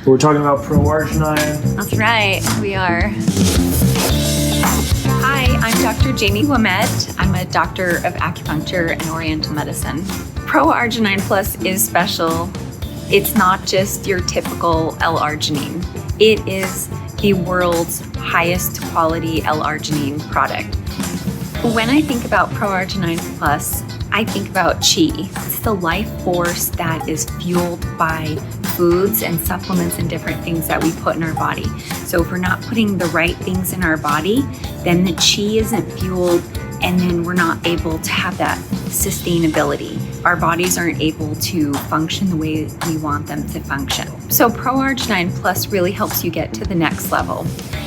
We're talking about ProArgi-9. That's right, we are. Hi, I'm Dr. Jamie Ouimet. I'm a doctor of acupuncture and oriental medicine. ProArgi-9 Plus is special. It's not just your typical L-arginine. It is the world's highest quality L-arginine product. When I think about ProArgi-9 Plus, I think about Qi. It's the life force that is fueled by foods and supplements and different things that we put in our body. So if we're not putting the right things in our body, then the Qi isn't fueled, and then we're not able to have that sustainability. Our bodies aren't able to function the way we want them to function. So ProArgi-9 Plus really helps you get to the next level.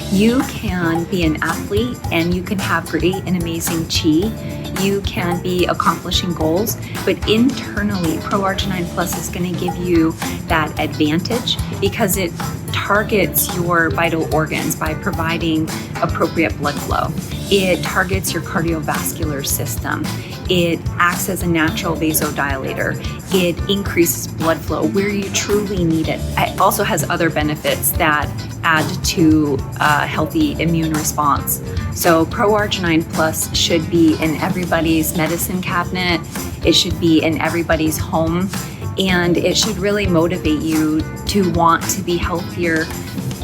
You can be an athlete and you can have great and amazing Qi. You can be accomplishing goals, but internally, ProArgi-9 Plus is going to give you that advantage because it targets your vital organs by providing appropriate blood flow. It targets your cardiovascular system. It acts as a natural vasodilator. It increases blood flow where you truly need it. It also has other benefits that add to a healthy immune response. So ProArgi-9 Plus should be in everybody's medicine cabinet. It should be in everybody's home, and it should really motivate you to want to be healthier,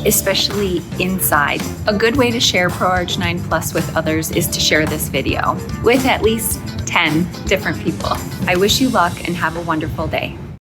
especially inside. A good way to share ProArgi-9 Plus with others is to share this video with at least 10 different people. I wish you luck and have a wonderful day.